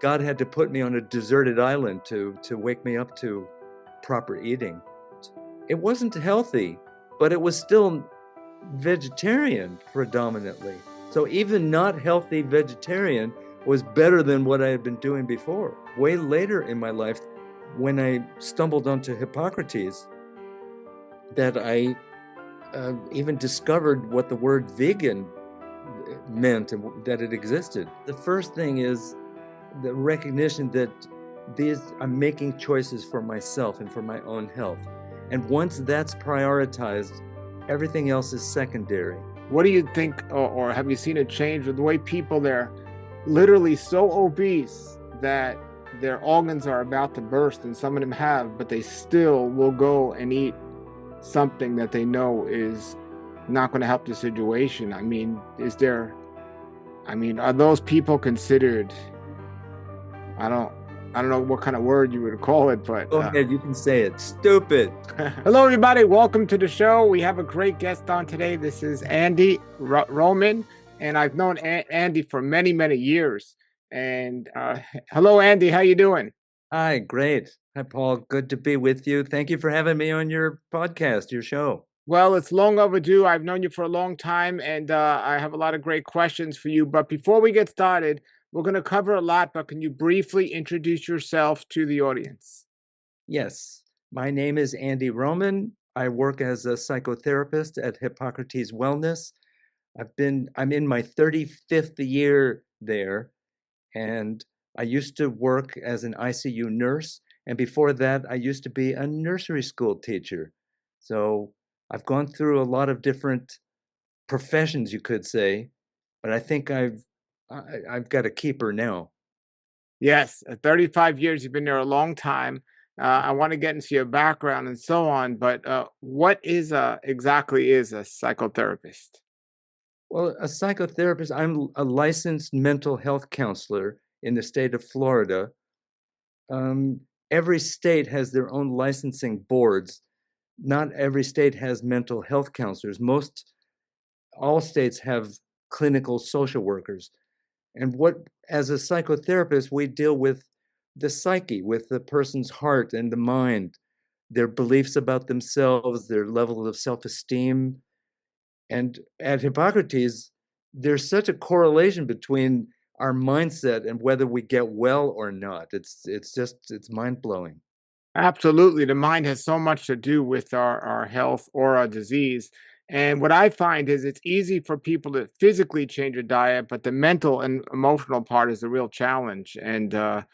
God had to put me on a deserted island to wake me up to proper eating. It wasn't healthy, but it was still vegetarian predominantly. So even not healthy vegetarian was better than what I had been doing before. Way later in my life, when I stumbled onto Hippocrates, that I even discovered what the word vegan meant and that it existed. The first thing is the recognition that I'm making choices for myself and for my own health. And once that's prioritized, everything else is secondary. What do you think, or have you seen a change with the way people, they're literally so obese that their organs are about to burst, and some of them have, but they still will go and eat something that they know is not going to help the situation? I mean, are those people considered, I don't know what kind of word you would call it, but Go ahead, you can say it. Stupid. Hello, everybody. Welcome to the show. We have a great guest on today. This is Andy Roman, and I've known Andy for many, many years. And hello, Andy. How you doing? Hi, great. Hi, Paul. Good to be with you. Thank you for having me on your podcast, your show. Well, it's long overdue. I've known you for a long time, and I have a lot of great questions for you. But before we get started, we're going to cover a lot, but can you briefly introduce yourself to the audience? Yes. My name is Andy Roman. I work as a psychotherapist at Hippocrates Wellness. I'm in my 35th year there, and I used to work as an ICU nurse. And before that, I used to be a nursery school teacher. So I've gone through a lot of different professions, you could say, but I think I've got a keeper now. Yes, 35 years. You've been there a long time. I want to get into your background and so on, but what exactly is a psychotherapist? Well, a psychotherapist, I'm a licensed mental health counselor in the state of Florida. Every state has their own licensing boards. Not every state has mental health counselors. All states have clinical social workers. And as a psychotherapist, we deal with the psyche, with the person's heart and the mind, their beliefs about themselves, their level of self-esteem. And at Hippocrates, there's such a correlation between our mindset and whether we get well or not. It's mind-blowing. Absolutely. The mind has so much to do with our health or our disease. And what I find is it's easy for people to physically change a diet, but the mental and emotional part is a real challenge. So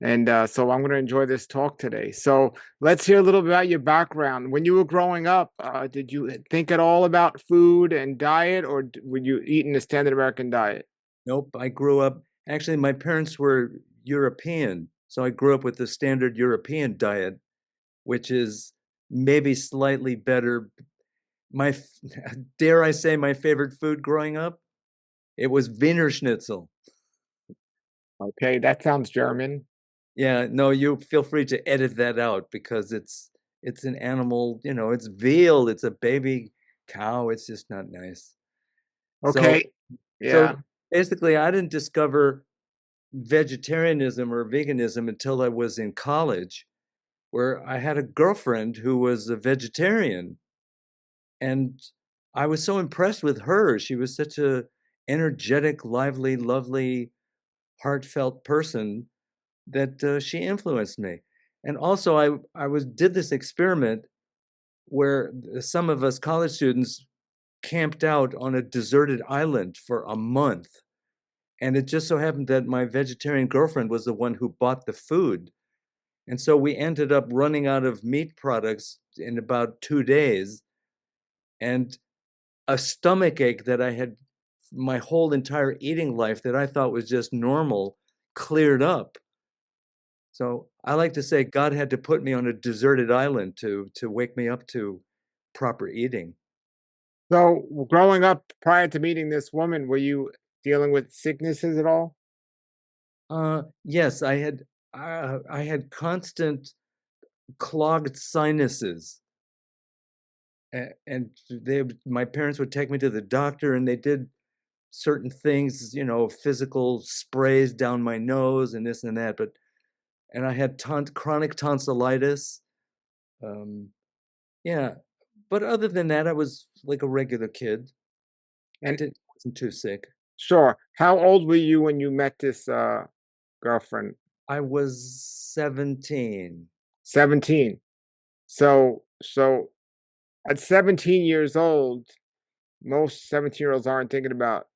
I'm going to enjoy this talk today. So let's hear a little bit about your background. When you were growing up, did you think at all about food and diet, or were you eating the standard American diet? Nope, I grew up, actually, my parents were European, so I grew up with the standard European diet, which is maybe slightly better. My, dare I say, my favorite food growing up? It was Wiener Schnitzel. Okay, that sounds German. Yeah, no, you feel free to edit that out because it's an animal, it's veal, it's a baby cow, it's just not nice. So Okay. so Yeah. basically I didn't discover vegetarianism or veganism until I was in college, where I had a girlfriend who was a vegetarian. And I was so impressed with her. She was such a energetic, lively, lovely, heartfelt person that she influenced me. And also, I did this experiment where some of us college students camped out on a deserted island for a month. And it just so happened that my vegetarian girlfriend was the one who bought the food. And so we ended up running out of meat products in about 2 days. And a stomach ache that I had my whole entire eating life that I thought was just normal cleared up. So I like to say God had to put me on a deserted island to wake me up to proper eating. So growing up prior to meeting this woman, were you dealing with sicknesses at all? Yes, I had constant clogged sinuses, and my parents would take me to the doctor, and they did certain things, physical sprays down my nose and this and that, and I had chronic tonsillitis. Um, yeah, but other than that, I was like a regular kid. I And wasn't too sick. sure, how old were you when you met this girlfriend? I was 17. 17. So at 17 years old, most 17-year-olds aren't thinking about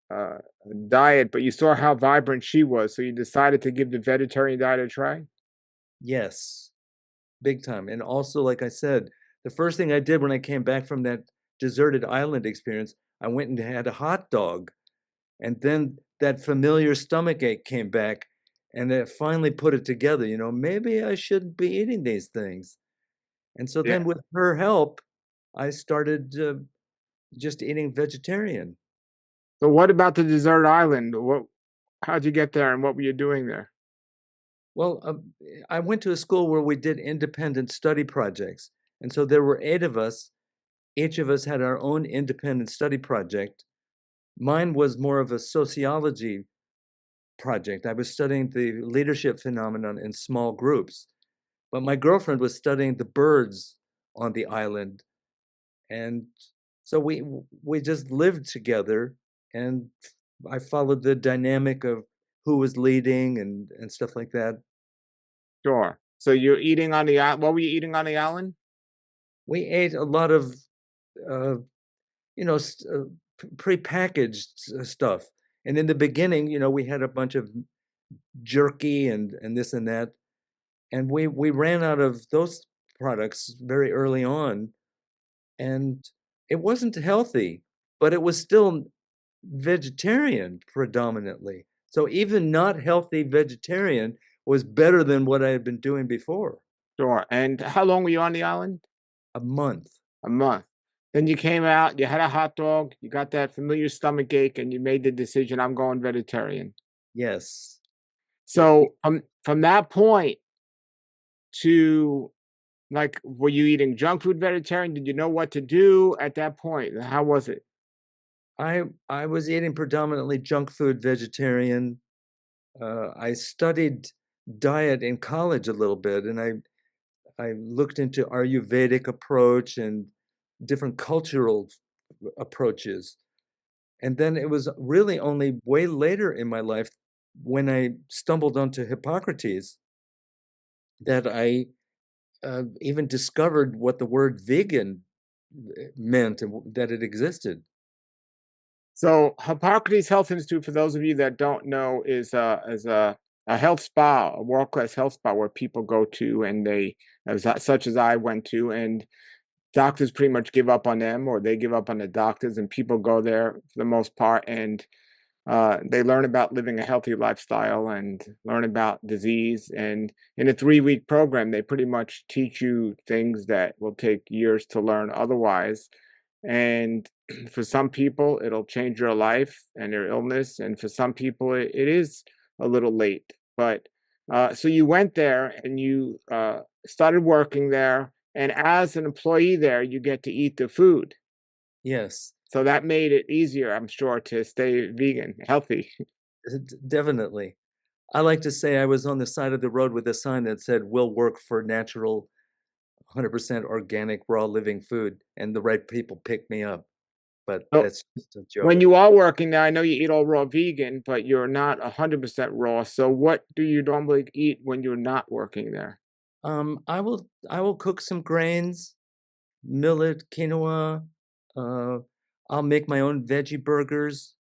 diet, but you saw how vibrant she was, so you decided to give the vegetarian diet a try? Yes, big time. And also, like I said, the first thing I did when I came back from that deserted island experience, I went and had a hot dog. And then that familiar stomach ache came back, and it finally put it together, maybe I shouldn't be eating these things. And so Yeah. then with her help, I started just eating vegetarian. So what about the desert island? How'd you get there and what were you doing there? Well, I went to a school where we did independent study projects. And so there were 8 of us. Each of us had our own independent study project. Mine was more of a sociology project. I was studying the leadership phenomenon in small groups. But my girlfriend was studying the birds on the island, and so we just lived together, and I followed the dynamic of who was leading and stuff like that. Sure. So you're eating on the island. What were you eating on the island? We ate a lot of uh, prepackaged stuff, and in the beginning, we had a bunch of jerky and this and that, and we ran out of those products very early on, and it wasn't healthy, but it was still vegetarian predominantly. So even not healthy vegetarian was better than what I had been doing before. Sure. And how long were you on the island? A month. A month. Then you came out, you had a hot dog, you got that familiar stomach ache, and you made the decision, I'm going vegetarian. Yes. So from that point to like, were you eating junk food vegetarian? Did you know what to do at that point? How was it? I was eating predominantly junk food vegetarian. I studied diet in college a little bit, and I looked into Ayurvedic approach and different cultural approaches. And then it was really only way later in my life when I stumbled onto Hippocrates that I even discovered what the word vegan meant and that it existed. So Hippocrates Health Institute, for those of you that don't know, is a health spa, a world class health spa where people go to, and such as I went to, and doctors pretty much give up on them, or they give up on the doctors, and people go there for the most part, and they learn about living a healthy lifestyle and learn about disease. And in a 3-week program, they pretty much teach you things that will take years to learn otherwise. And for some people, it'll change your life and your illness. And for some people, it is a little late. But so you went there and you started working there. And as an employee there, you get to eat the food. Yes, So that made it easier, I'm sure, to stay vegan, healthy. definitely. I like to say I was on the side of the road with a sign that said, "We'll work for natural, 100% organic, raw living food," and the right people picked me up. But So that's just a when joke. you are working now, I know you eat all raw vegan, but you're not 100% raw. So what do you normally eat when you're not working there? I will cook some grains, millet, quinoa. Uh, I'll make my own veggie burgers.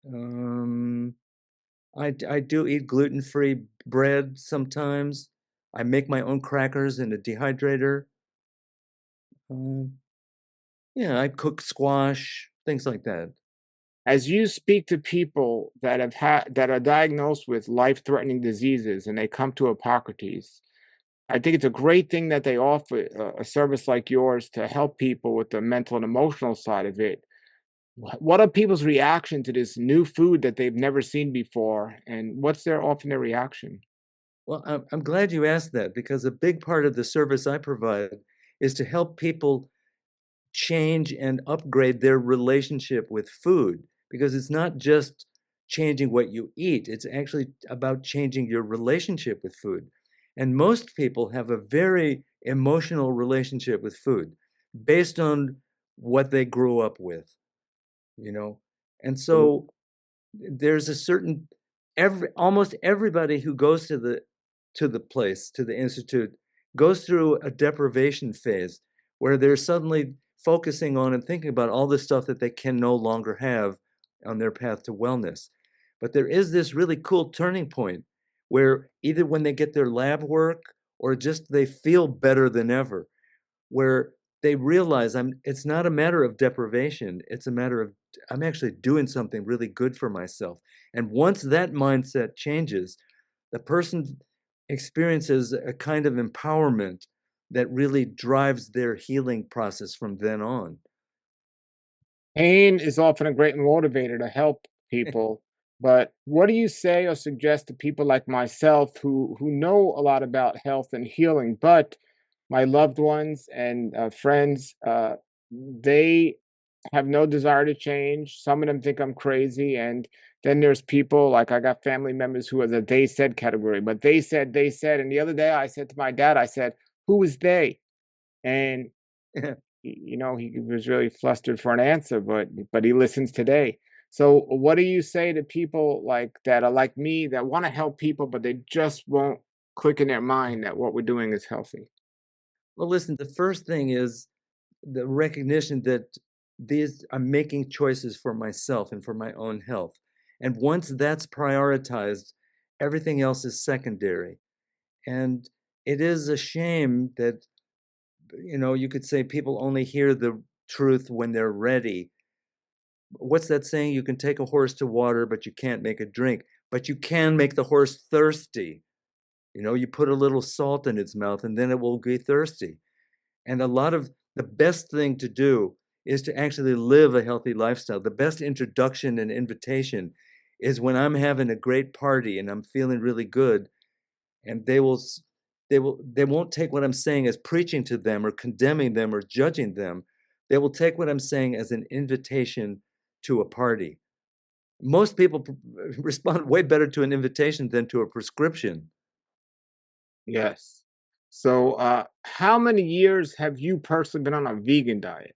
Um, I do eat gluten-free bread sometimes. I make my own crackers in a dehydrator. Um, yeah, I cook squash, things like that. As you speak to people that are diagnosed with life-threatening diseases and they come to Hippocrates, I think it's a great thing that they offer a service like yours to help people with the mental and emotional side of it. What are people's reaction to this new food that they've never seen before, and what's their often their reaction? Well, I'm glad you asked that because a big part of the service I provide is to help people change and upgrade their relationship with food because it's not just changing what you eat, it's actually about changing your relationship with food. And most people have a very emotional relationship with food based on what they grew up with, you know? And so there's a certain almost everybody who goes to the place, to the institute, goes through a deprivation phase where they're suddenly focusing on and thinking about all the stuff that they can no longer have on their path to wellness. But there is this really cool turning point where either when they get their lab work or just they feel better than ever, where they realize it's not a matter of deprivation, it's a matter of I'm actually doing something really good for myself. And once that mindset changes, the person experiences a kind of empowerment that really drives their healing process from then on. Pain is often a great motivator to help people, but what do you say or suggest to people like myself who know a lot about health and healing, but my loved ones and friends, they have no desire to change. Some of them think I'm crazy, and then there's people like I got family members who are the "they said" category, but they said, and the other day I said to my dad, I said, "Who is they?" And he was really flustered for an answer, but he listens today. So, what do you say to people like that are like me that want to help people, but they just won't click in their mind that what we're doing is healthy? Well, listen, the first thing is the recognition that these I'm making choices for myself and for my own health. And once that's prioritized, everything else is secondary. And it is a shame that, you could say people only hear the truth when they're ready. What's that saying? You can take a horse to water, but you can't make it drink. But you can make the horse thirsty. You put a little salt in its mouth and then it will be thirsty. And a lot of the best thing to do is to actually live a healthy lifestyle. The best introduction and invitation is when I'm having a great party and I'm feeling really good, and they won't take what I'm saying as preaching to them or condemning them or judging them. They will take what I'm saying as an invitation to a party. Most people respond way better to an invitation than to a prescription. Yes. So, how many years have you personally been on a vegan diet?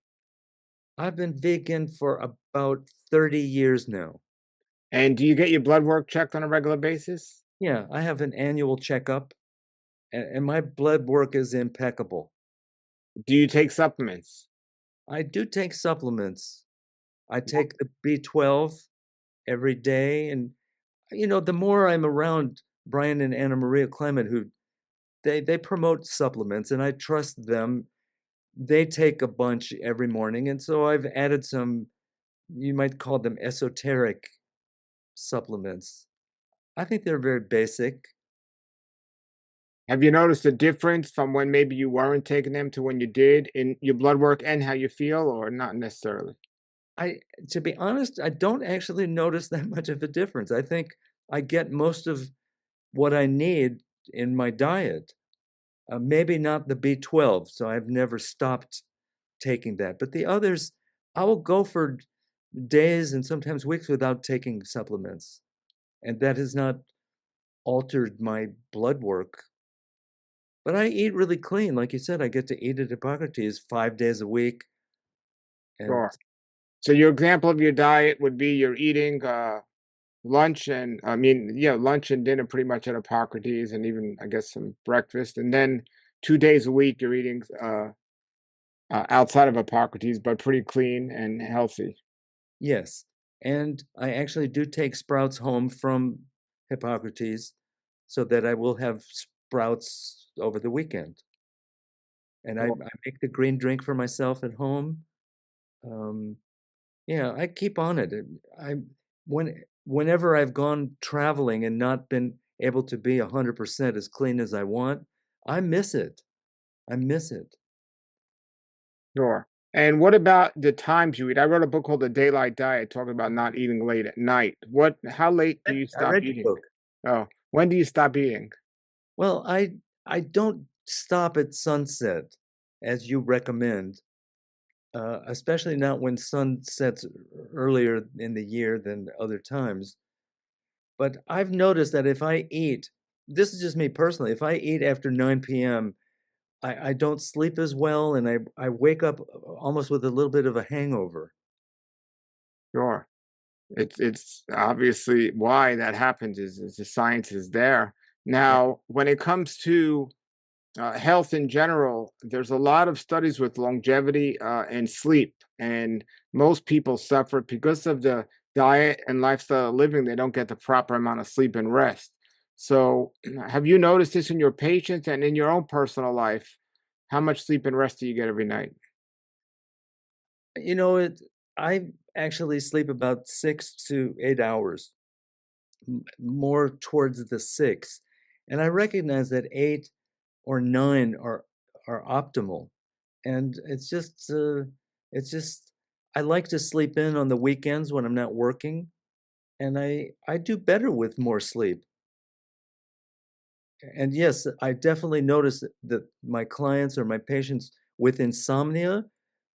I've been vegan for about 30 years now. And do you get your blood work checked on a regular basis? Yeah, I have an annual checkup, and my blood work is impeccable. Do you take supplements? I do take supplements. I take the B12 every day, and the more I'm around Brian and Anna Maria Clement, who they promote supplements, and I trust them. They take a bunch every morning, and so I've added some, you might call them esoteric supplements. I think they're very basic. Have you noticed a difference from when maybe you weren't taking them to when you did in your blood work and how you feel, or not necessarily? I To be honest, I don't actually notice that much of a difference. I think I get most of what I need in my diet. Maybe not the B12, so I've never stopped taking that. But the others, I will go for days and sometimes weeks without taking supplements. And that has not altered my blood work. But I eat really clean. Like you said, I get to eat at Hippocrates 5 days a week. And Sure. So your example of your diet would be you're eating lunch and lunch and dinner pretty much at Hippocrates and even I guess some breakfast. And then 2 days a week you're eating outside of Hippocrates, but pretty clean and healthy. yes, and I actually do take sprouts home from Hippocrates so that I will have sprouts over the weekend. And I Sure. make the green drink for myself at home. Um, yeah, I keep on it. Whenever I've gone traveling and not been able to be 100% as clean as I want, I miss it. I miss it. Sure. And what about the times you eat? I wrote a book called The Daylight Diet talking about not eating late at night. How late do you I stop read your eating? book. Oh, when do you stop eating? Well, I don't stop at sunset as you recommend. especially not when sun sets earlier in the year than other times. But I've noticed that if I eat, this is just me personally, if I eat after 9 p.m., I don't sleep as well, and I wake up almost with a little bit of a hangover. Sure. It's obviously why that happens is the science is there. Yeah. Now, when it comes to health in general, there's a lot of studies with longevity and sleep, and most people suffer because of the diet and lifestyle of living. They don't get the proper amount of sleep and rest. So, have you noticed this in your patients and in your own personal life? How much sleep and rest do you get every night? You know, I actually sleep about 6 to 8 hours, more towards the 6. And I recognize that 8 or 9 are optimal. And it's just I like to sleep in on the weekends when I'm not working, and I do better with more sleep. And yes, I definitely notice that my clients or my patients with insomnia,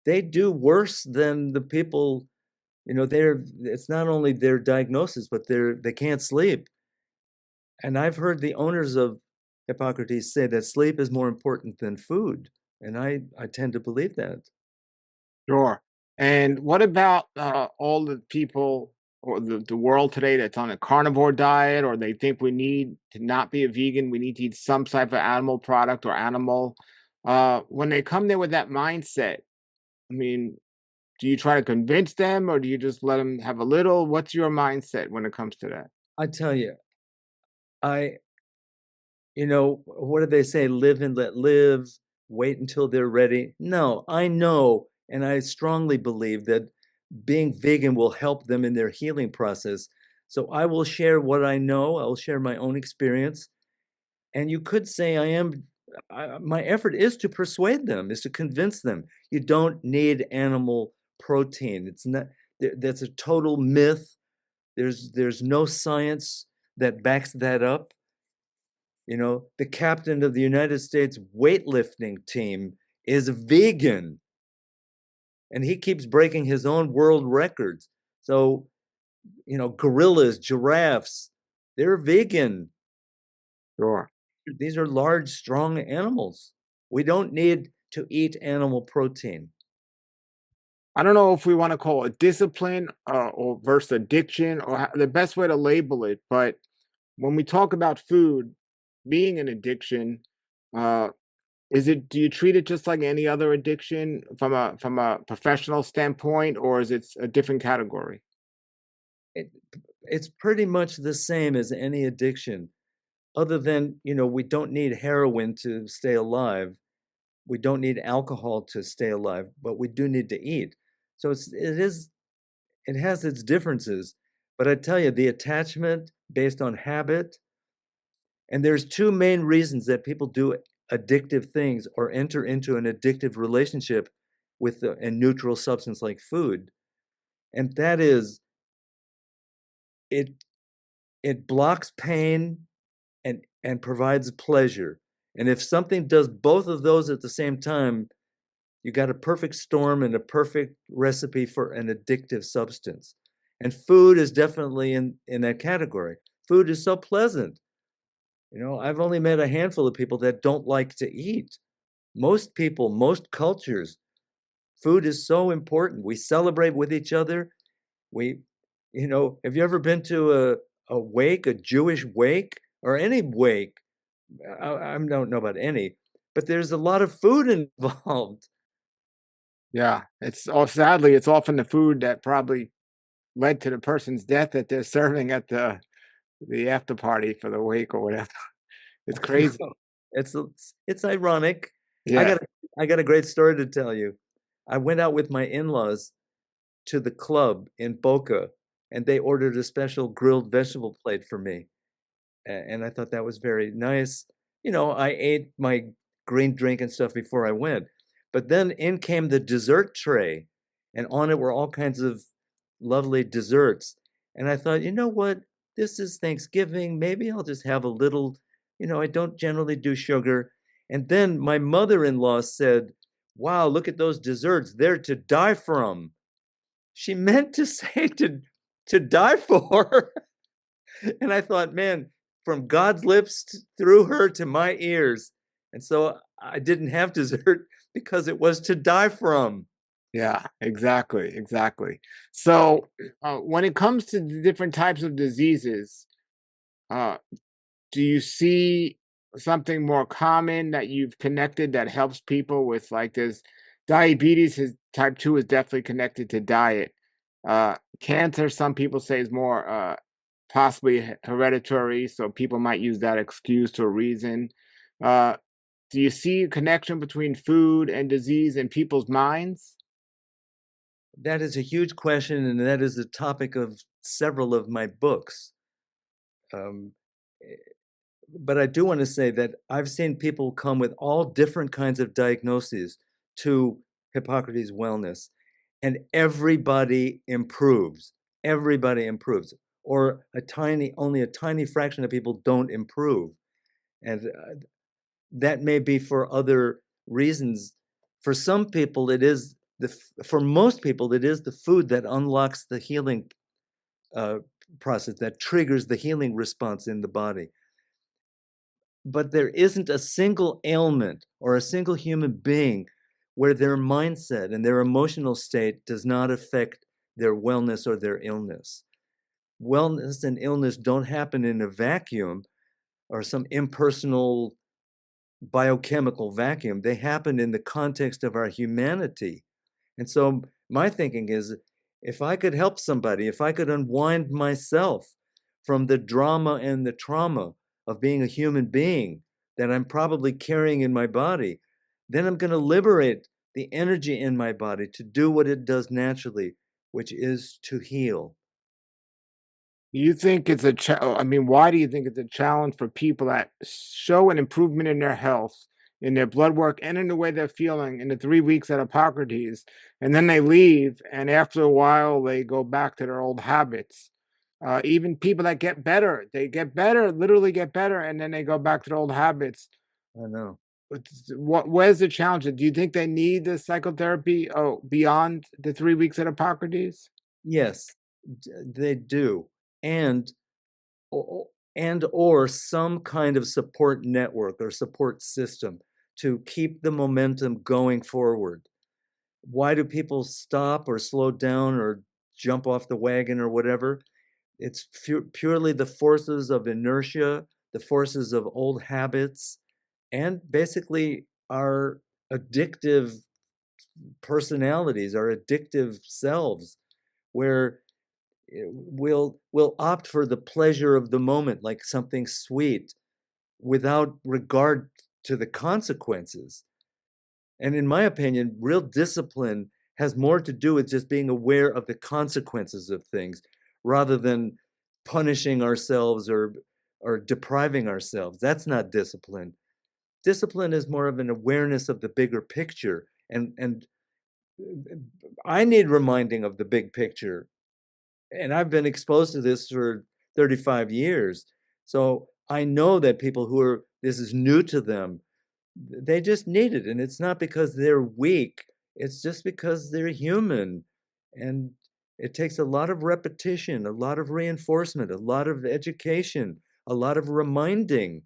they do worse than the people, it's not only their diagnosis, but they can't sleep. And I've heard the owners of Hippocrates say that sleep is more important than food, and I tend to believe that. Sure. And what about all the people or the world today that's on a carnivore diet, or they think we need to not be a vegan, we need to eat some type of animal product or animal? When they come there with that mindset, I mean, do you try to convince them or do you just let them have a little? What's your mindset when it comes to that? I tell you, I what do they say? Live and let live, wait until they're ready. No, I know, and I strongly believe that being vegan will help them in their healing process. So I will share what I know. I'll share my own experience. And you could say my effort is to persuade them, is to convince them. You don't need animal protein. It's not, that's a total myth. There's no science that backs that up. The captain of the United States weightlifting team is vegan, and he keeps breaking his own world records. So, gorillas, giraffes, they're vegan. Sure. These are large, strong animals. We don't need to eat animal protein. I don't know if we want to call it discipline or versus addiction or the best way to label it, but when we talk about food being an addiction, uh, do you treat it just like any other addiction from a professional standpoint, or is it a different category? It, it's pretty much the same as any addiction, other than, we don't need heroin to stay alive. We don't need alcohol to stay alive, but we do need to eat. So it has its differences. But I tell you, the attachment based on habit, and there's two main reasons that people do addictive things or enter into an addictive relationship with a neutral substance like food. And that is it it blocks pain and provides pleasure. And if something does both of those at the same time, you got a perfect storm and a perfect recipe for an addictive substance. And food is definitely in that category. Food is so pleasant. I've only met a handful of people that don't like to eat. Most people, most cultures, food is so important. We celebrate with each other. We, have you ever been to a wake, a Jewish wake, or any wake? I don't know about any, but there's a lot of food involved. Yeah, sadly it's often the food that probably led to the person's death that they're serving at the after party for the wake or whatever. It's I know. crazy. It's ironic. I Yeah. got a I got a great story to tell you. I went out with my in-laws to the club in Boca, and they ordered a special grilled vegetable plate for me. And I thought that was very nice. I ate my green drink and stuff before I went. But then in came the dessert tray, and on it were all kinds of lovely desserts. And I thought, you know what? This is Thanksgiving. Maybe I'll just have a little, I don't generally do sugar. And then my mother-in-law said, wow, look at those desserts. They're to die from. She meant to say to die for. And I thought, man, from God's lips through her to my ears. And so I didn't have dessert because it was to die from. Yeah, exactly, exactly. So, when it comes to the different types of diseases, uh, do you see something more common that you've connected that helps people with, like, there's diabetes is type 2 is definitely connected to diet. Cancer, some people say is more possibly hereditary, so people might use that excuse to a reason. Uh, do you see a connection between food and disease in people's minds? That is a huge question, and that is the topic of several of my books. Um, eh, but I do want to say that I've seen people come with all different kinds of diagnoses to Hippocrates Wellness, and everybody improves. Everybody improves, or only a tiny fraction of people don't improve. And that may be for other reasons. For some people, it is for most people, it is the food that unlocks the healing uh, process, that triggers the healing response in the body. But there isn't a single ailment or a single human being where their mindset and their emotional state does not affect their wellness or their illness. Wellness and illness don't happen in a vacuum or some impersonal biochemical vacuum. They happen in the context of our humanity. And so my thinking is if I could help somebody, if I could unwind myself from the drama and the trauma of being a human being that I'm probably carrying in my body, then I'm going to liberate the energy in my body to do what it does naturally, which is to heal. You think it's I mean, why do you think it's a challenge for people that show an improvement in their health, in their blood work, and in the way they're feeling in the 3 weeks at Hippocrates, and then they leave, and after a while they go back to their old habits? Even people that get better, they get better, literally get better, and then they go back to their old habits. I know. Where's the challenge? Do you think they need the psychotherapy? Oh, beyond the 3 weeks at Hippocrates? Yes, they do. And or some kind of support network or support system to keep the momentum going forward. Why do people stop or slow down or jump off the wagon or whatever? It's purely the forces of inertia, the forces of old habits, and basically our addictive personalities, our addictive selves, where we'll opt for the pleasure of the moment, like something sweet, without regard to the consequences. And in my opinion, real discipline has more to do with just being aware of the consequences of things rather than punishing ourselves or depriving ourselves. That's not discipline. Discipline is more of an awareness of the bigger picture. And I need reminding of the big picture. And I've been exposed to this for 35 years. So I know that people who are this is new to them, they just need it. And it's not because they're weak, it's just because they're human. And it takes a lot of repetition, a lot of reinforcement, a lot of education, a lot of reminding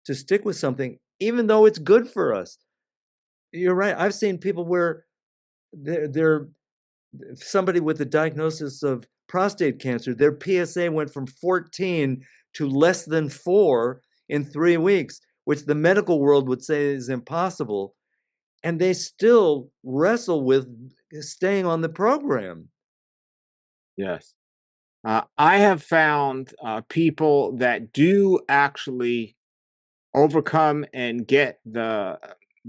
to stick with something, even though it's good for us. You're right. I've seen people where they're somebody with a diagnosis of prostate cancer, their PSA went from 14 to less than 4 in 3 weeks, which the medical world would say is impossible. And they still wrestle with staying on the program. Yes. I have found people that do actually overcome and get the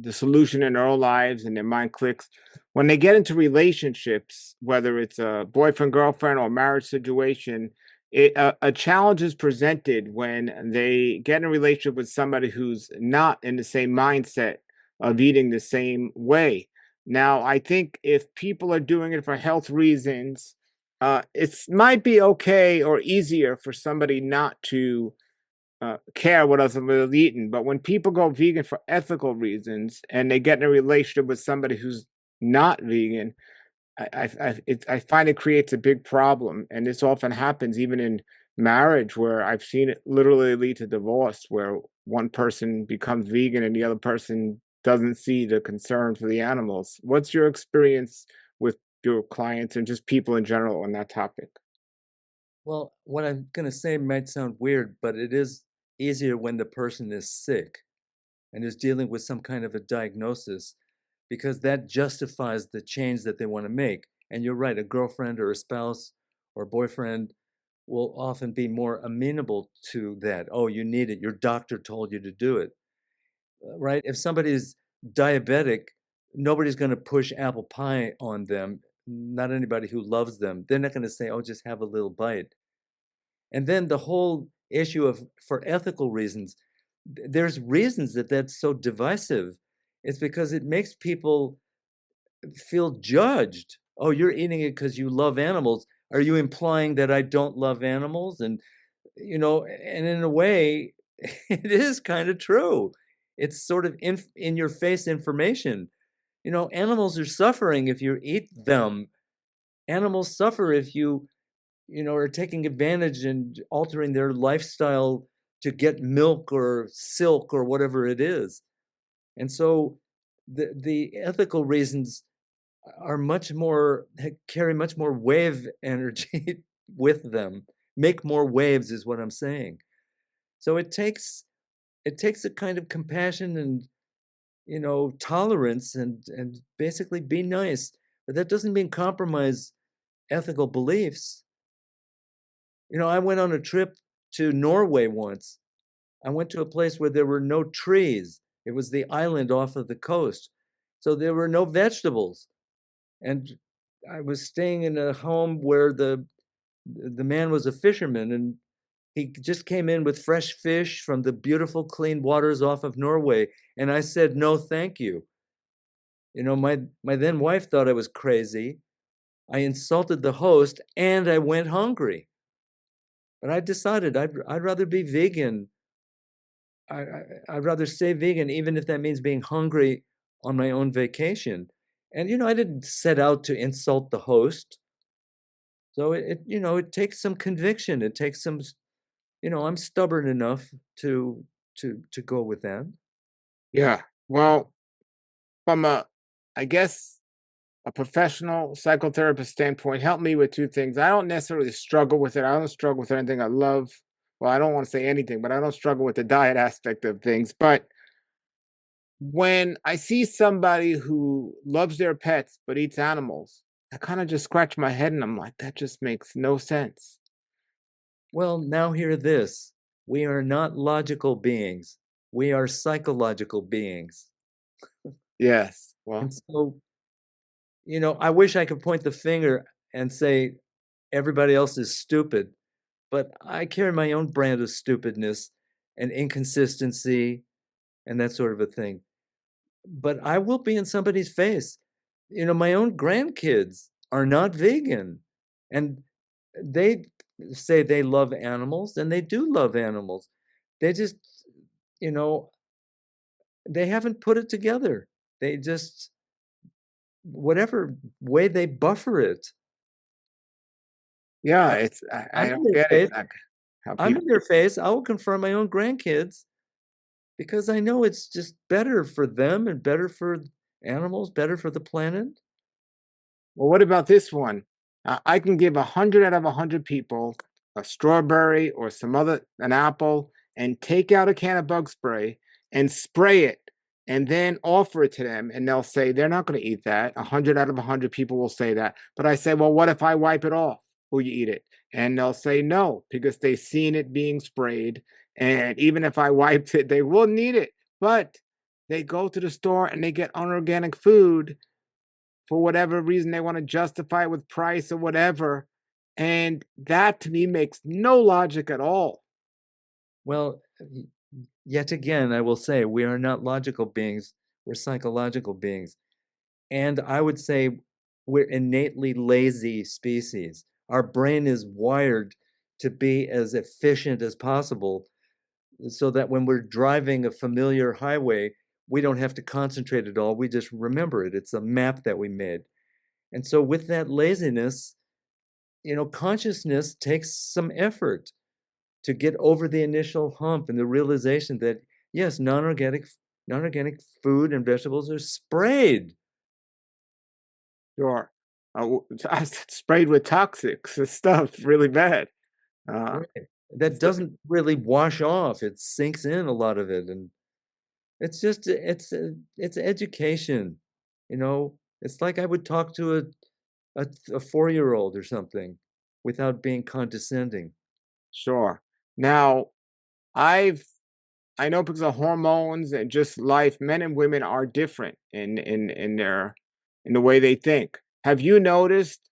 solution in their own lives and their mind clicks when they get into relationships, whether it's a boyfriend girlfriend or marriage situation. A challenge is presented when they get in a relationship with somebody who's not in the same mindset of eating the same way. Now I think if people are doing it for health reasons, it might be okay or easier for somebody not to care what other people are eating. But when people go vegan for ethical reasons and they get in a relationship with somebody who's not vegan, I find it creates a big problem, and this often happens even in marriage, where I've seen it literally lead to divorce, where one person becomes vegan and the other person doesn't see the concern for the animals. What's your experience with your clients and just people in general on that topic? Well, what I'm going to say might sound weird, but it is easier when the person is sick and is dealing with some kind of a diagnosis because that justifies the change that they want to make. And you're right, a girlfriend or a spouse or boyfriend will often be more amenable to that. Oh, you need it. Your doctor told you to do it, right? If somebody is diabetic, nobody's going to push apple pie on them. Not anybody who loves them. They're not going to say, oh, just have a little bite. And then the whole issue of for ethical reasons, there's reasons that that's so divisive. It's because it makes people feel judged. Oh, you're eating it because you love animals. Are you implying that I don't love animals? And and in a way, it is kind of true. It's sort of in your face information. Animals are suffering if you eat them. Animals suffer if you are taking advantage and altering their lifestyle to get milk or silk or whatever it is. And so the ethical reasons are much more carry much more wave energy with them. Make more waves is what I'm saying. So it takes a kind of compassion and tolerance and basically be nice. But that doesn't mean compromise ethical beliefs. I went on a trip to Norway once. I went to a place where there were no trees. It was the island off of the coast. So there were no vegetables. And I was staying in a home where the man was a fisherman and he just came in with fresh fish from the beautiful clean waters off of Norway. And I said, no, thank you. My then wife thought I was crazy. I insulted the host and I went hungry. But I decided I'd rather be vegan. I'd rather stay vegan, even if that means being hungry on my own vacation. And I didn't set out to insult the host. So it takes some conviction. It takes some, I'm stubborn enough to go with that. Yeah. Well, from I guess, a professional psychotherapist standpoint, help me with two things. I don't necessarily struggle with it. I don't struggle with anything. I love, well, I don't want to say anything, but I don't struggle with the diet aspect of things. But when I see somebody who loves their pets but eats animals, I kind of just scratch my head and I'm like, that just makes no sense. Well, now hear this. We are not logical beings. We are psychological beings. Yes. And Well, so, I wish I could point the finger and say everybody else is stupid, but I carry my own brand of stupidness and inconsistency and that sort of a thing. But I will be in somebody's face. My own grandkids are not vegan, and they say they love animals, and they do love animals. They just, you know, they haven't put it together. They just, whatever way they buffer it. yeah, I, it's I I'm don't in their get it. face. Like how I'm people. in their face. I will confront my own grandkids because I know it's just better for them and better for animals, better for the planet. Well, what about this one? I can give 100 out of 100 people a strawberry or some other an apple and take out a can of bug spray and spray it and then offer it to them and they'll say they're not going to eat that. 100 out of 100 people will say that. But I say, well, what if I wipe it off? Will you eat it? And they'll say no because they've seen it being sprayed. And even if I wiped it, they wouldn't eat it. But they go to the store and they get unorganic food for whatever reason they want to justify it with price or whatever. And that to me makes no logic at all. Well, yet again, I will say we are not logical beings, we're psychological beings. And I would say we're innately lazy species. Our brain is wired to be as efficient as possible. so that when we're driving a familiar highway, we don't have to concentrate at all. We just remember it. It's a map that we made. And so with that laziness, consciousness takes some effort to get over the initial hump and the realization that yes, non-organic food and vegetables are sprayed. Sure. I sprayed with toxics and stuff really bad. Uh, Right. That so doesn't really wash off. It sinks in a lot of it, and it's education. It's like I would talk to a 4-year-old or something without being condescending. sure. Now, I've I know because of hormones and just life, men and women are different in the way they think. Have you noticed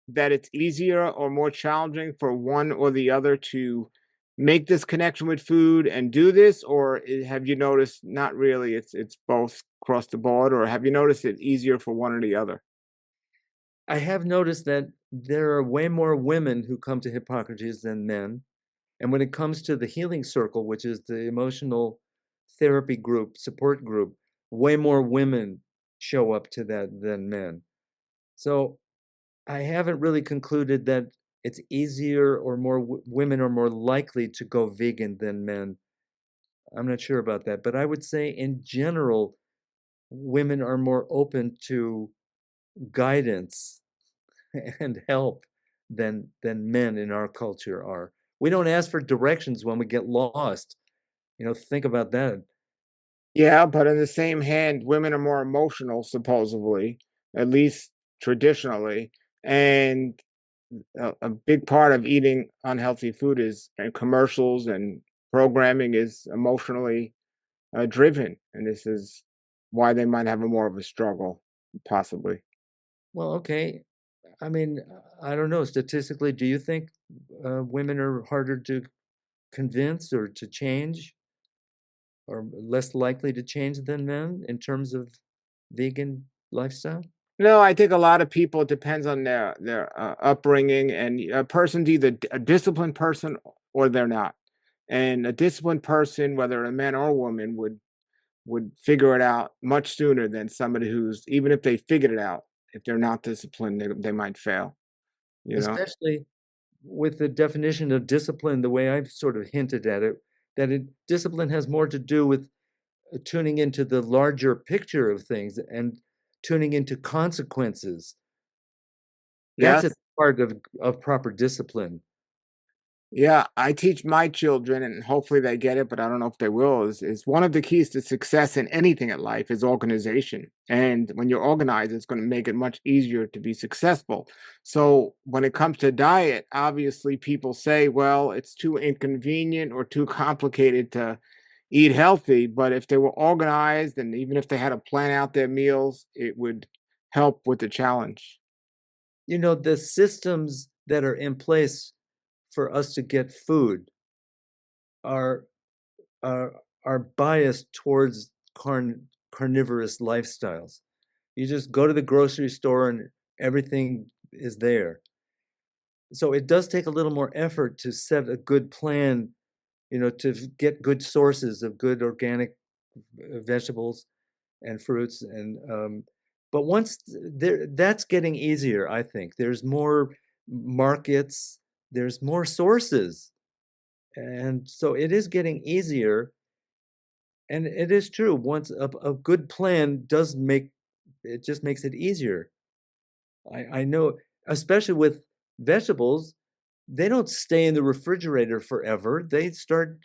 that it's easier or more challenging for one or the other to make this connection with food and do this, or have you noticed not really? It's both across the board, or have you noticed it easier for one or the other? I have noticed that there are way more women who come to Hippocrates than men. And when it comes to the healing circle, which is the emotional therapy group, support group, way more women show up to that than men. So I haven't really concluded that it's easier or more women are more likely to go vegan than men. I'm not sure about that, but I would say in general, women are more open to guidance and help than men in our culture are. We don't ask for directions when we get lost. Think about that. Yeah, but in the same hand, women are more emotional, supposedly, at least traditionally. And a big part of eating unhealthy food is and commercials and programming is emotionally driven. And this is why they might have a more of a struggle, possibly. Well, okay. I mean, I don't know. Statistically, do you think women are harder to convince or to change or less likely to change than men in terms of vegan lifestyle? No, I think a lot of people, it depends on their upbringing, and a person's either a disciplined person or they're not. And a disciplined person, whether a man or a woman, would figure it out much sooner than somebody who's, even if they figured it out, if they're not disciplined, they might fail, you know? Especially with the definition of discipline, the way I've sort of hinted at it, that discipline has more to do with tuning into the larger picture of things and tuning into consequences. That's at Yes. the heart of proper discipline. Yeah, I teach my children, and hopefully they get it, but I don't know if they will. Is one of the keys to success in anything in life is organization, and when you're organized, it's going to make it much easier to be successful. So when it comes to diet, obviously people say, "Well, it's too inconvenient or too complicated to eat healthy." But if they were organized, and even if they had to plan out their meals, it would help with the challenge. The systems that are in place for us to get food are are are biased towards carnivorous lifestyles. You just go to the grocery store and everything is there. So it does take a little more effort to set a good plan, to get good sources of good organic vegetables and fruits but once there that's getting easier, I think. There's more markets, there's more sources. And so it is getting easier. And it is true. Once a good plan does make it just makes it easier. I know, especially with vegetables, they don't stay in the refrigerator forever. They start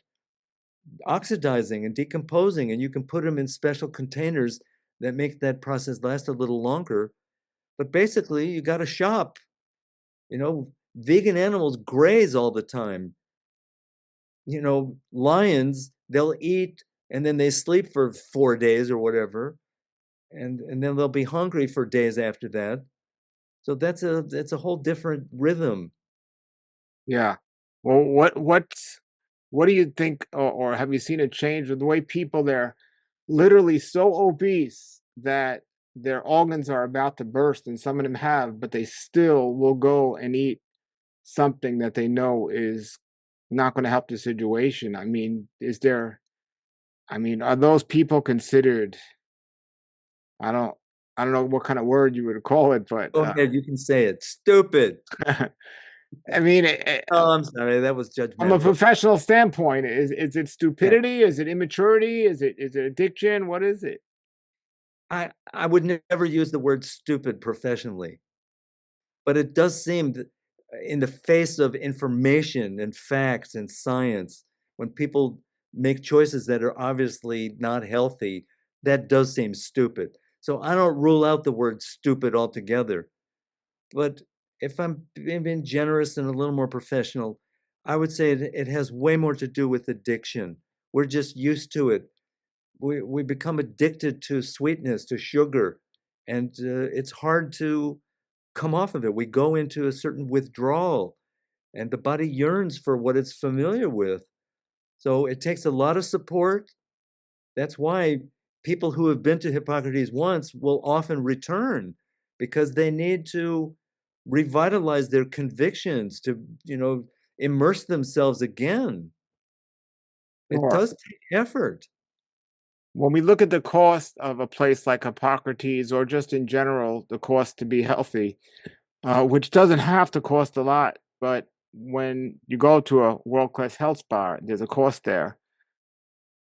oxidizing and decomposing, and you can put them in special containers that make that process last a little longer. But basically, you got to shop. Vegan animals graze all the time. Lions, they'll eat and then they sleep for 4 days or whatever, and then they'll be hungry for days after that. So that's a whole different rhythm. Yeah. Well, what do you think, or have you seen a change with the way people, they're literally so obese that their organs are about to burst, and some of them have, but they still will go and eat something that they know is not going to help the situation. I mean, are those people considered, I don't, I don't know what kind of word you would call it, but Go ahead, you can say it. Stupid. I mean, Oh, I'm sorry, that was from a judgmental. professional standpoint, is it Yeah. stupidity? Is it immaturity? Is it addiction? What is it? I would never use the word stupid professionally, but it does seem that in the face of information and facts and science, when people make choices that are obviously not healthy, that does seem stupid. So I don't rule out the word stupid altogether. But if I'm being generous and a little more professional, I would say it has way more to do with addiction. We're just used to it. We become addicted to sweetness, to sugar, and it's hard to come off of it. We go into a certain withdrawal, and the body yearns for what it's familiar with. So it takes a lot of support. That's why people who have been to Hippocrates once will often return because they need to revitalize their convictions to, immerse themselves again. It Sure. does take effort. When we look at the cost of a place like Hippocrates, or just in general, the cost to be healthy, which doesn't have to cost a lot, but when you go to a world-class health spa, there's a cost there.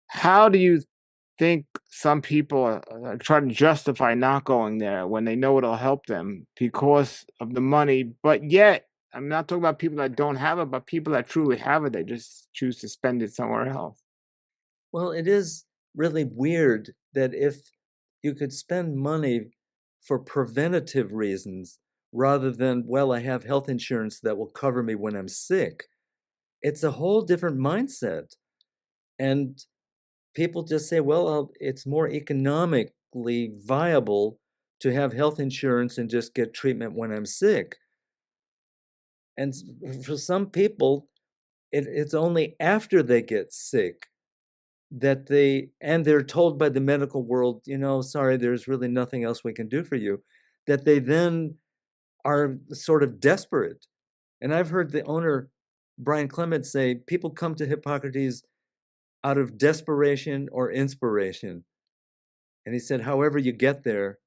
How do you think some people are trying to justify not going there when they know it'll help them because of the money, but yet I'm not talking about people that don't have it, but people that truly have it, they just choose to spend it somewhere else. Well, it is really weird that if you could spend money for preventative reasons rather than, well, I have health insurance that will cover me when I'm sick, it's a whole different mindset. And people just say, well, it's more economically viable to have health insurance and just get treatment when I'm sick. And for some people, it's only after they get sick that they're told by the medical world, sorry, there's really nothing else we can do for you, that they then are sort of desperate. And I've heard the owner, Brian Clement, say people come to Hippocrates out of desperation or inspiration. And he said, however you get there,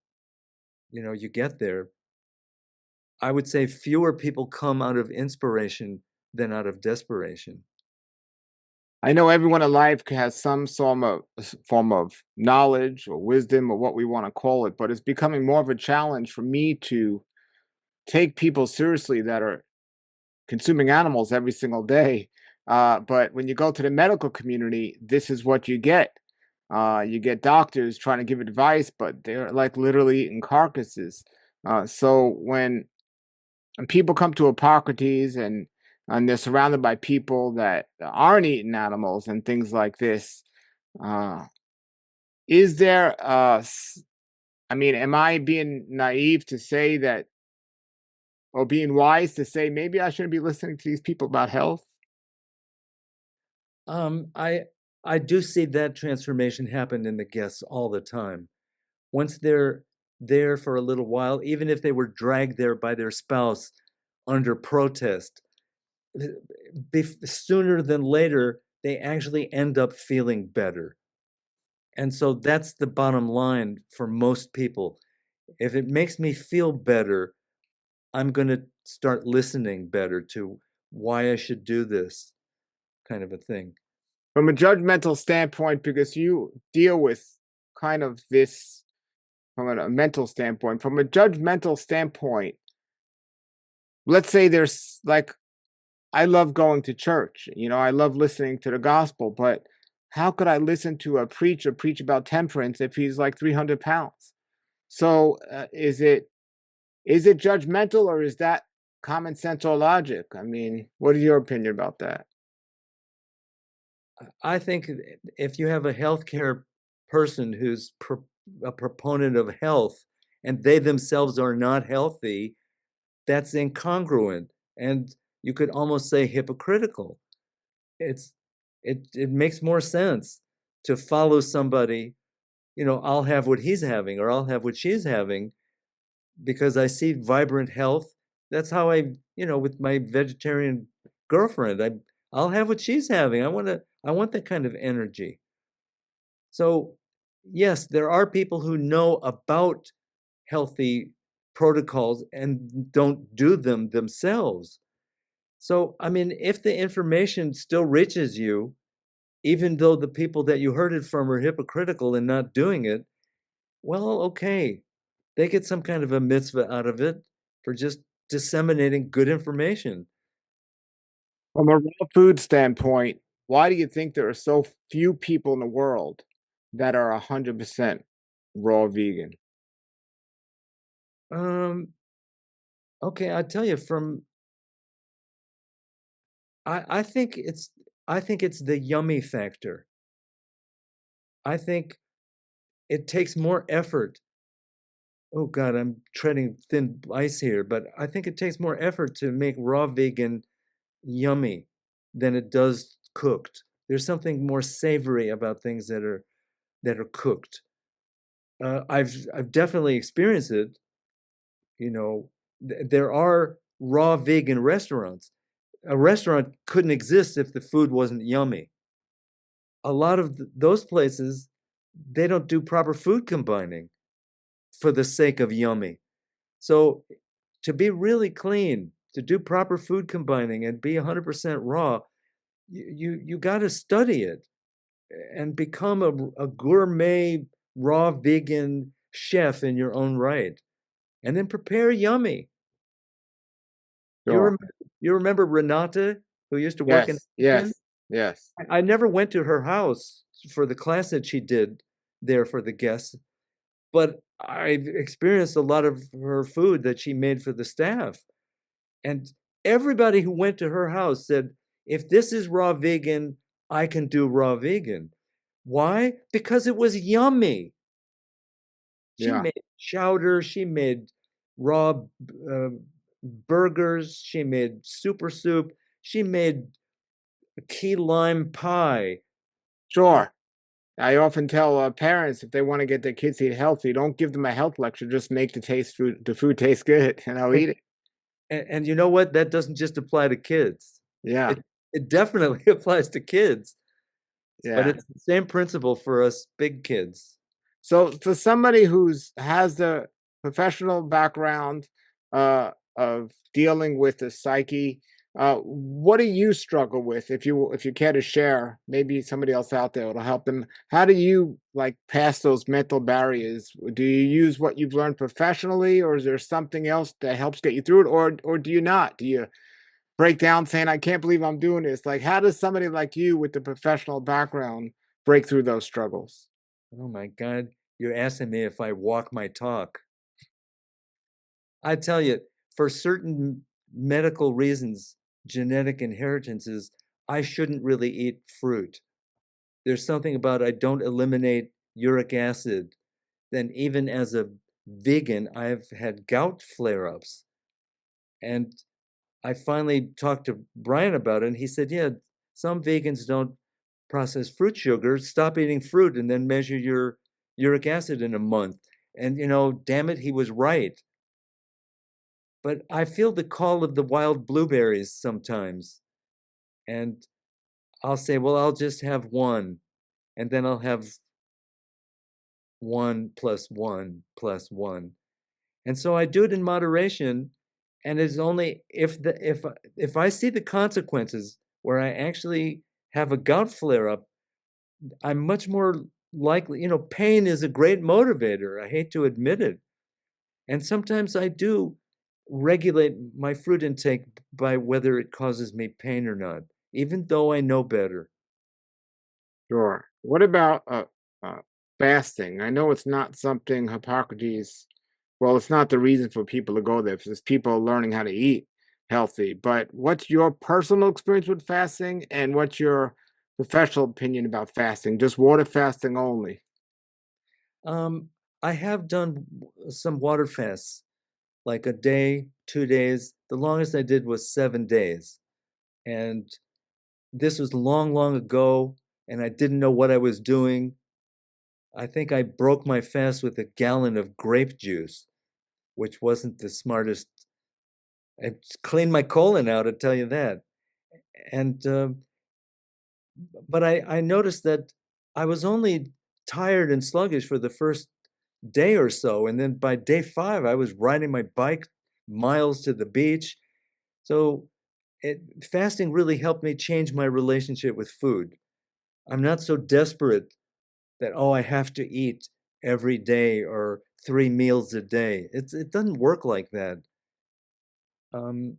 you get there. I would say fewer people come out of inspiration than out of desperation. I know everyone in life has some form of knowledge or wisdom or what we want to call it, but it's becoming more of a challenge for me to take people seriously that are consuming animals every single day. But when you go to the medical community, this is what you get. You get doctors trying to give advice, but they're like literally eating carcasses. So when people come to Hippocrates and they're surrounded by people that aren't eating animals and things like this, uh, is there I mean, am I being naive to say that, or being wise to say maybe I shouldn't be listening to these people about health? I do see that transformation happen in the guests all the time. Once they're there for a little while, even if they were dragged there by their spouse under protest, sooner than later, they actually end up feeling better. And so that's the bottom line for most people. If it makes me feel better, I'm going to start listening better to why I should do this kind of a thing. From a judgmental standpoint, because you deal with kind of this from a mental standpoint, from a judgmental standpoint, let's say there's like, I love going to church, I love listening to the gospel, but how could I listen to a preacher preach about temperance if he's like 300 pounds? So is it judgmental, or is that common sense or logic? I mean, what is your opinion about that? I think if you have a healthcare person who's a proponent of health and they themselves are not healthy, that's incongruent and you could almost say hypocritical. It's it makes more sense to follow somebody, I'll have what he's having or I'll have what she's having because I see vibrant health. That's how with my vegetarian girlfriend, I'll have what she's having. I want that kind of energy. So, yes, there are people who know about healthy protocols and don't do them themselves. So, I mean, if the information still reaches you, even though the people that you heard it from are hypocritical and not doing it, well, okay, they get some kind of a mitzvah out of it for just disseminating good information. From a raw food standpoint, why do you think there are so few people in the world that are 100% raw vegan? Um, okay, I tell you, I think it's the yummy factor. I think it takes more effort. Oh God, I'm treading thin ice here, but I think it takes more effort to make raw vegan yummy than it does cooked. There's something more savory about things that are cooked. I've definitely experienced it. You know, there are raw vegan restaurants. A restaurant couldn't exist if the food wasn't yummy. A lot of those places, they don't do proper food combining for the sake of yummy. So to be really clean, to do proper food combining and be 100% raw, you got to study it and become a gourmet raw vegan chef in your own right, and then prepare yummy. You Sure. remember, you remember Renata, who used to work in Yes, the kitchen? yes, yes. I never went to her house for the class that she did there for the guests, but I've experienced a lot of her food that she made for the staff. And everybody who went to her house said, if this is raw vegan, I can do raw vegan. Why? Because it was yummy. She Yeah, made chowder, she made raw uh, burgers, she made super soup, she made key lime pie. Uh, sure. I often tell parents if they want to get their kids to eat healthy, don't give them a health lecture. Just make the food taste good, and I'll eat it. and you know what? That doesn't just apply to kids. Yeah, It definitely applies to kids, but yeah. it's the same principle for us big kids. So for somebody who's has the professional background of dealing with the psyche, what do you struggle with? If you care to share, maybe somebody else out there will help them. How do you like pass those mental barriers? Do you use what you've learned professionally, or is there something else that helps get you through it, or do you not? Do you break down saying, "I can't believe I'm doing this"? Like, how does somebody like you with the professional background break through those struggles? Oh my God, you're asking me if I walk my talk. I tell you, for certain medical reasons, genetic inheritances, I shouldn't really eat fruit. There's something about I don't eliminate uric acid. Then even as a vegan, I've had gout flare-ups. And I finally talked to Brian about it, and he said, yeah, some vegans don't process fruit sugar. Stop eating fruit and then measure your uric acid in a month. And damn it, he was right. But I feel the call of the wild blueberries sometimes. And I'll say, well, I'll just have one. And then I'll have one plus one plus one. And so I do it in moderation. And it's only if I see the consequences where I actually have a gout flare up, I'm much more likely, pain is a great motivator. I hate to admit it. And sometimes I do regulate my fruit intake by whether it causes me pain or not, even though I know better. Sure. What about uh, fasting? I know it's not something Hippocrates, well, it's not the reason for people to go there, it's people learning how to eat healthy. But what's your personal experience with fasting and what's your professional opinion about fasting? Just water fasting only. Um, I have done some water fasts, like a day, 2 days. The longest I did was 7 days. And this was long, long ago, and I didn't know what I was doing. I think I broke my fast with a gallon of grape juice, which wasn't the smartest. It cleaned my colon out, I tell you that. And but I noticed that I was only tired and sluggish for the first day or so, and then by day 5, I was riding my bike miles to the beach. So fasting really helped me change my relationship with food. I'm not so desperate that, oh, I have to eat every day or 3 meals a day. It doesn't work like that. Um,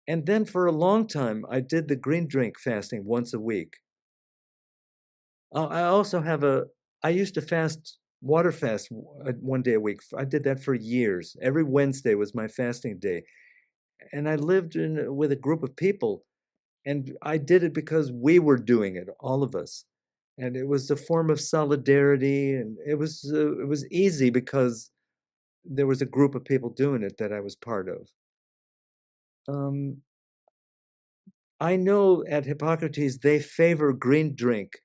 and then for a long time, I did the green drink fasting once a week. I also have I used to water fast 1 day a week. I did that for years. Every Wednesday was my fasting day. And I lived with a group of people, and I did it because we were doing it, all of us. And it was a form of solidarity, and it was easy because there was a group of people doing it that I was part of. Um, I know at Hippocrates they favor green drink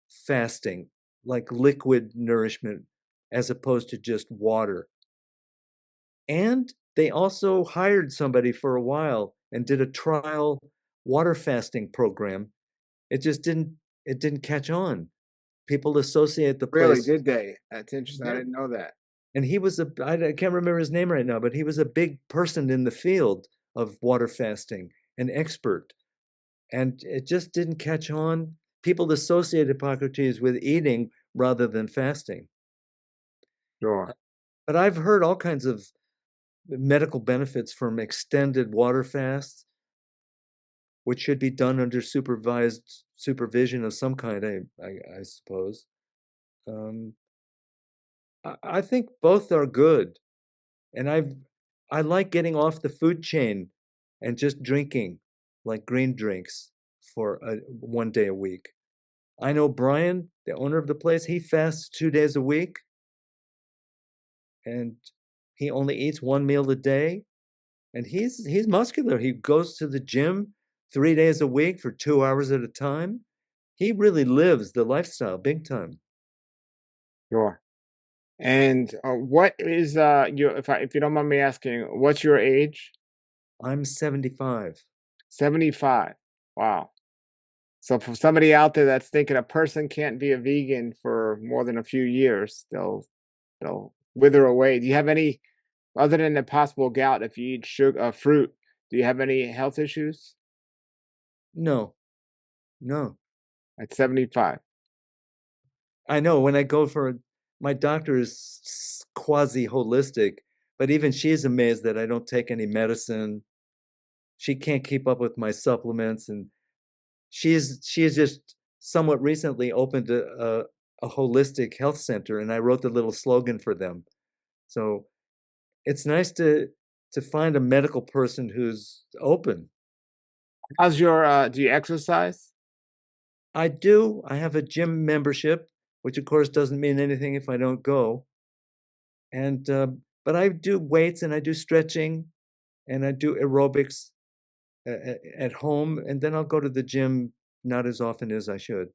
fasting, like liquid nourishment, as opposed to just water. And they also hired somebody for a while and did a trial water fasting program. It didn't catch on. People associate the Really, place. did they? That's interesting. I Yeah. didn't know that. And I can't remember his name right now, but he was a big person in the field of water fasting, an expert. And it just didn't catch on. People associate Hippocrates with eating rather than fasting. Sure. But I've heard all kinds of medical benefits from extended water fasts, which should be done under supervised supervision of some kind, I suppose. Um, I think both are good. And I like getting off the food chain and just drinking like green drinks for 1 day a week. I know Brian, the owner of the place, he fasts 2 days a week and he only eats 1 meal a day. And he's muscular. He goes to the gym 3 days a week for 2 hours at a time. He really lives the lifestyle big time. Sure. And what is your if you don't mind me asking, what's your age? I'm 75. 75. Wow. So for somebody out there that's thinking a person can't be a vegan for more than a few years, they'll wither away. Do you have any other than the possible gout if you eat sugar fruit, do you have any health issues No, no. at 75? I know when I go for my doctor is quasi holistic, but even she's amazed that I don't take any medicine. She can't keep up with my supplements, and she's just somewhat recently opened a holistic health center, and I wrote the little slogan for them. So it's nice to find a medical person who's open. How's your do you exercise? I do. I have a gym membership, which of course doesn't mean anything if I don't go. And but I do weights and I do stretching and I do aerobics at home, and then I'll go to the gym not as often as I should.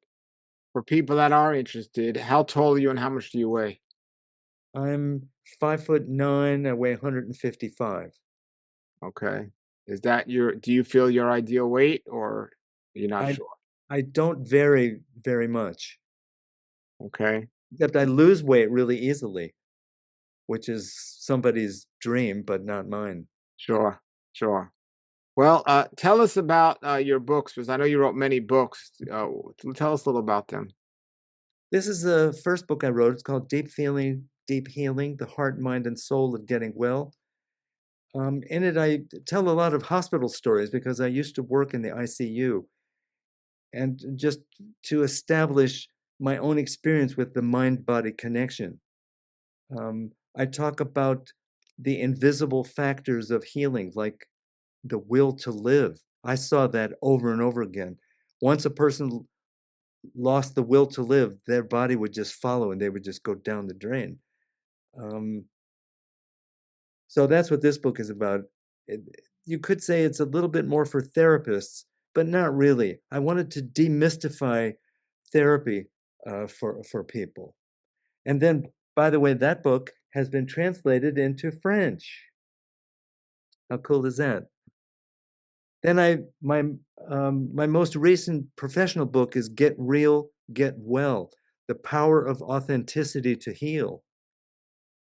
For people that are interested, how tall are you and how much do you weigh? I'm 5'9". I weigh 155. Okay. Is that your do you feel your ideal weight or you're not I sure? I don't vary very much, Okay. except I lose weight really easily, which is somebody's dream, but not mine. Sure. Sure. Well, tell us about your books because I know you wrote many books. Tell us a little about them. This is the first book I wrote. It's called Deep Feeling, Deep Healing: The Heart, Mind, and Soul of Getting Well. In it, I tell a lot of hospital stories because I used to work in the ICU, and just to establish my own experience with the mind-body connection. I talk about the invisible factors of healing, like the will to live. I saw that over and over again. Once a person lost the will to live, their body would just follow and they would just go down the drain. Um, so that's what this book is about. It, you could say it's a little bit more for therapists, but not really. I wanted to demystify therapy for people. And then, by the way, that book has been translated into French. How cool is that? Then my most recent professional book is Get Real, Get Well: The Power of Authenticity to Heal,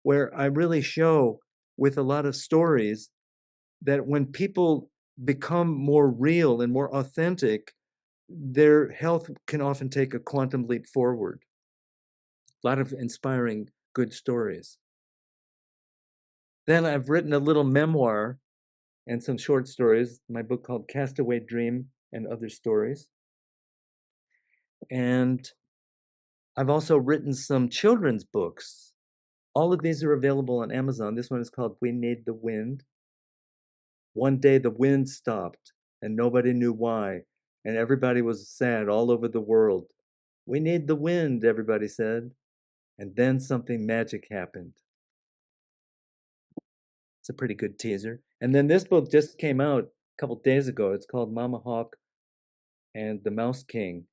where I really show with a lot of stories that when people become more real and more authentic, their health can often take a quantum leap forward. A lot of inspiring, good stories. Then I've written a little memoir and some short stories, my book called Castaway Dream and Other Stories. And I've also written some children's books. All of these are available on Amazon. This one is called We Need the Wind. One day the wind stopped and nobody knew why, and everybody was sad all over the world. We need the wind, everybody said. And then something magic happened. It's a pretty good teaser. And then this book just came out a couple days ago. It's called Mama Hawk and the Mouse King.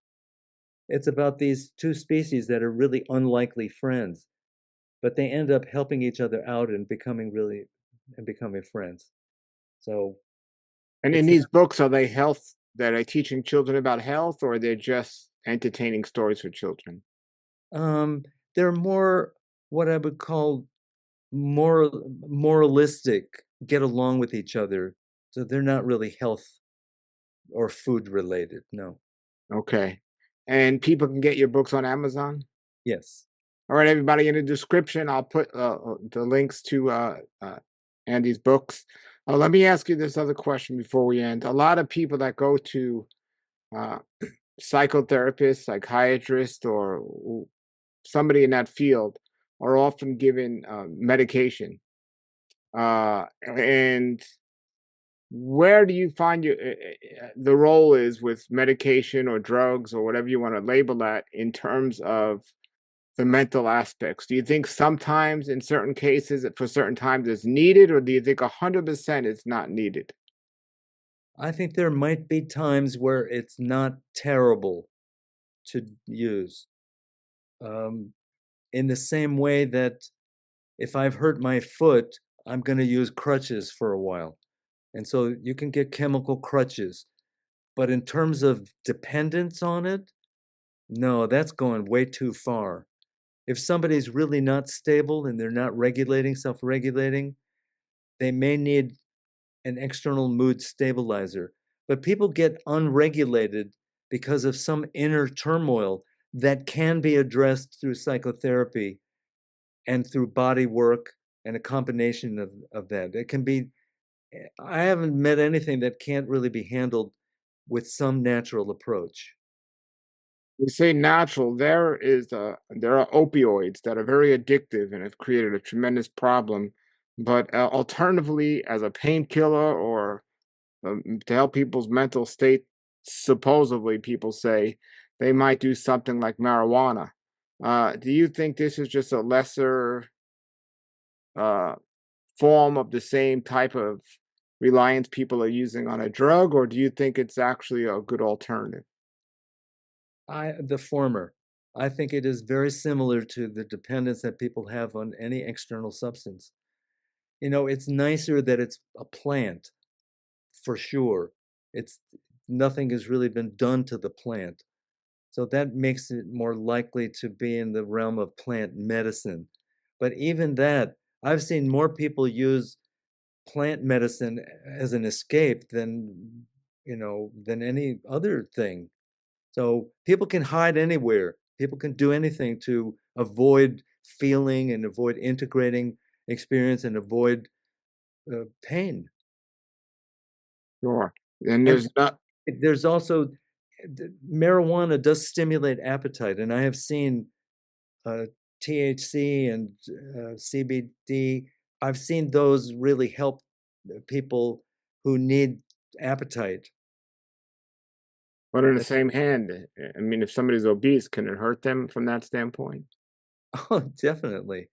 It's about these two species that are really unlikely friends, but they end up helping each other out and becoming friends. So And in it's these books, are they health that are teaching children about health, or they're just entertaining stories for children? um they're more what I would call moralistic, get along with each other. So they're not really health or food related. No. Okay. And people can get your books on Amazon? Yes. All right, everybody, in the description, I'll put the links to Andy's books. Let me ask you this other question before we end. A lot of people that go to uh, psychotherapists, psychiatrists, or somebody in that field are often given medication. And where do you find the role is with medication or drugs or whatever you want to label that in terms of the mental aspects? Do you think sometimes in certain cases for certain times it's needed, or do you think 100% is not needed? I think there might be times where it's not terrible to use. Um, in the same way that if I've hurt my foot, I'm going to use crutches for a while. And so you can get chemical crutches. But in terms of dependence on it, no, that's going way too far. If somebody's really not stable and they're not regulating, self-regulating, they may need an external mood stabilizer. But people get unregulated because of some inner turmoil that can be addressed through psychotherapy and through body work and a combination of that. It can be, I haven't met anything that can't really be handled with some natural approach. We say natural. There are opioids that are very addictive and have created a tremendous problem. But alternatively, as a painkiller or to help people's mental state, supposedly people say they might do something like marijuana. Do you think this is just a lesser uh, form of the same type of reliance people are using on a drug, or do you think it's actually a good alternative? The former. I think it is very similar to the dependence that people have on any external substance. You know, it's nicer that it's a plant for sure. It's nothing has really been done to the plant. So that makes it more likely to be in the realm of plant medicine. But even that, I've seen more people use plant medicine as an escape than, than any other thing. So people can hide anywhere. People can do anything to avoid feeling and avoid integrating experience and avoid pain. Sure. And And there's not. there's also marijuana does stimulate appetite, and I have seen uh, THC and CBD. I've seen those really help people who need appetite. But in the That, same hand, I mean, if somebody's obese, can it hurt them from that standpoint? oh, definitely.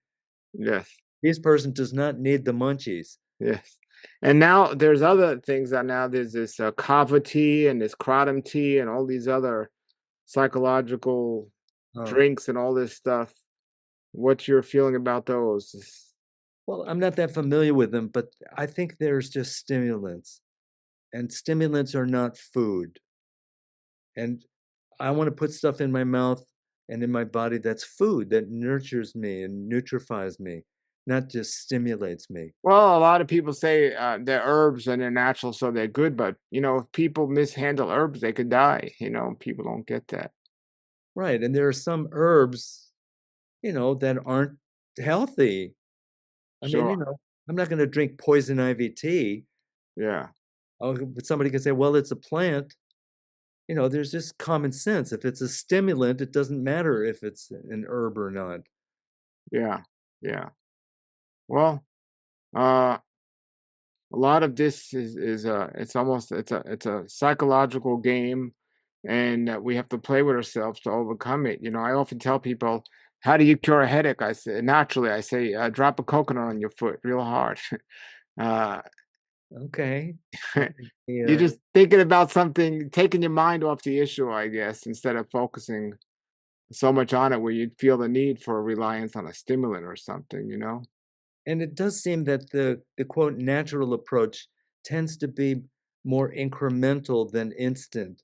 Yes, This person does not need the munchies. yes. And now there's other things that now there's this kava tea and this kratom tea and all these other psychological Oh, drinks and all this stuff. What's your feeling about those? well, I'm not that familiar with them, but I think there's just stimulants. and stimulants are not food. And I want to put stuff in my mouth and in my body that's food that nurtures me and nutrifies me, not just stimulates me. Well, a lot of people say they're herbs and they're natural, so they're good. But if people mishandle herbs, they could die. People don't get that. Right. And there are some herbs, that aren't healthy. I mean, Sure. I'm not going to drink poison ivy tea. Yeah. Oh, but somebody can say, well, it's a plant. There's just common sense. If it's a stimulant, it doesn't matter if it's an herb or not. Yeah. Yeah. Well, uh, a lot of this is it's almost it's a psychological game, and we have to play with ourselves to overcome it. I often tell people, how do you cure a headache? I say naturally, I say, drop a coconut on your foot real hard. uh, Okay. you're Yeah. just thinking about something, taking your mind off the issue, I guess, instead of focusing so much on it where you'd feel the need for a reliance on a stimulant or something. And it does seem that the quote natural approach tends to be more incremental than instant.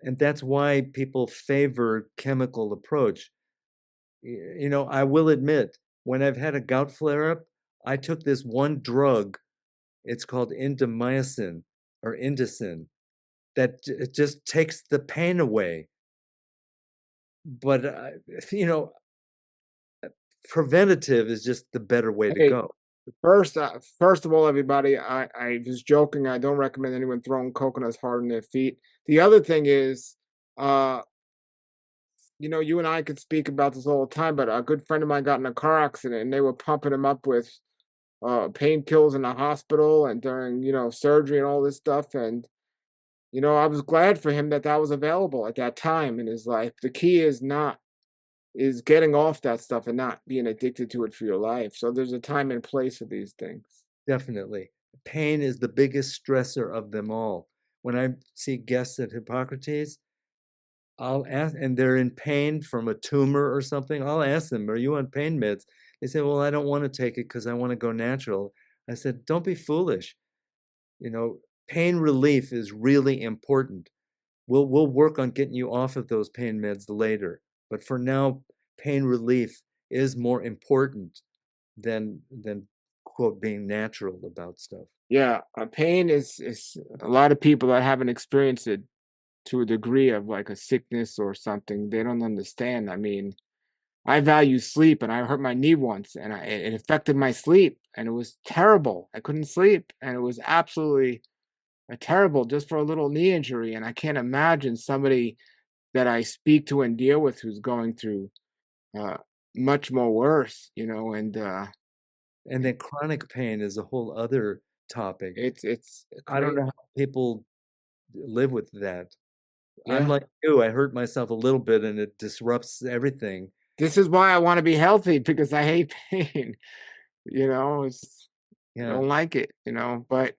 And that's why people favor chemical approach. I will admit, when I've had a gout flare up, I took this one drug. It's called indomycin or indocin that it just takes the pain away. But you know, preventative is just the better way to Hey, go. first of all, everybody, I was joking. I don't recommend anyone throwing coconuts hard on their feet. The other thing is, uh, you and I could speak about this all the time, but a good friend of mine got in a car accident, and they were pumping him up with painkillers in the hospital and during surgery and all this stuff. And I was glad for him that that was available at that time in his life. The key is getting off that stuff and not being addicted to it for your life. So there's a time and place for these things. Definitely. Pain is the biggest stressor of them all. When I see guests at Hippocrates, I'll ask, and they're in pain from a tumor or something. I'll ask them, "Are you on pain meds?" They say, "Well, I don't want to take it because I want to go natural." I said, "Don't be foolish. You know, pain relief is really important. We'll work on getting you off of those pain meds later, but for now, pain relief is more important than quote being natural about stuff." Yeah, pain is a lot of people that haven't experienced it to a degree of like a sickness or something. They don't understand. I mean, I value sleep, and I hurt my knee once, and it affected my sleep, and it was terrible. I couldn't sleep, and it was absolutely terrible just for a little knee injury. And I can't imagine somebody that I speak to and deal with who's going through uh, much more worse. And And then chronic pain is a whole other topic. it's I don't crazy. know how people live with that. I'm Yeah. like you, I hurt myself a little bit and it disrupts everything. This is why I want to be healthy because I hate pain. It's I Yeah. don't like it. But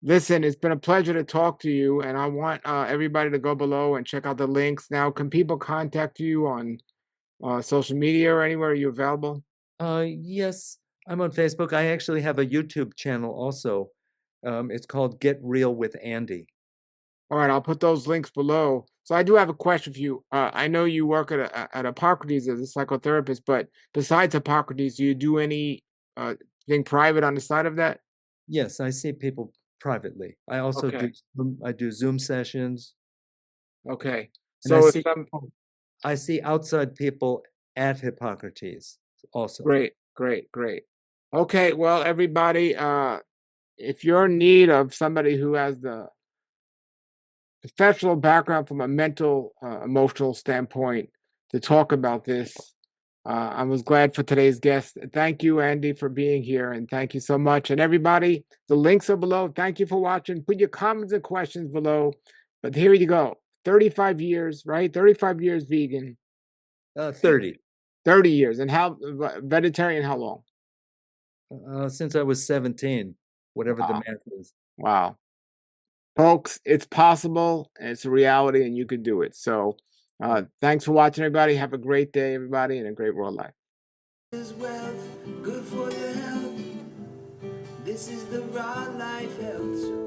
listen, it's been a pleasure to talk to you, and I want everybody to go below and check out the links. Now, can people contact you on social media or anywhere? Are you available? Yes, I'm on Facebook. I actually have a YouTube channel also. It's called Get Real with Andy. All right, I'll put those links below. So I do have a question for you. I know you work at Hippocrates as a psychotherapist, but besides Hippocrates, do you do any thing private on the side of that? Yes, I see people privately. I also Okay. do Zoom sessions, Okay. and I So if see some I see outside people at Hippocrates also. Great, great, great. Okay, well, everybody, if you're in need of somebody who has the professional background from a mental, emotional standpoint to talk about this, I was glad for today's guest. Thank you, Andy, for being here, and thank you so much. And everybody, the links are below. Thank you for watching. Put your comments and questions below. But here you go. 35 years, right? 35 years vegan, 30, 30 years. And how vegetarian, how long? since I was 17, whatever the Wow. math is. Wow. Folks, it's possible, and it's a reality, and you can do it. So, Yeah. thanks for watching, everybody. Have a great day, everybody, and a great world life. Is wealth good for your health? This is the raw life health show.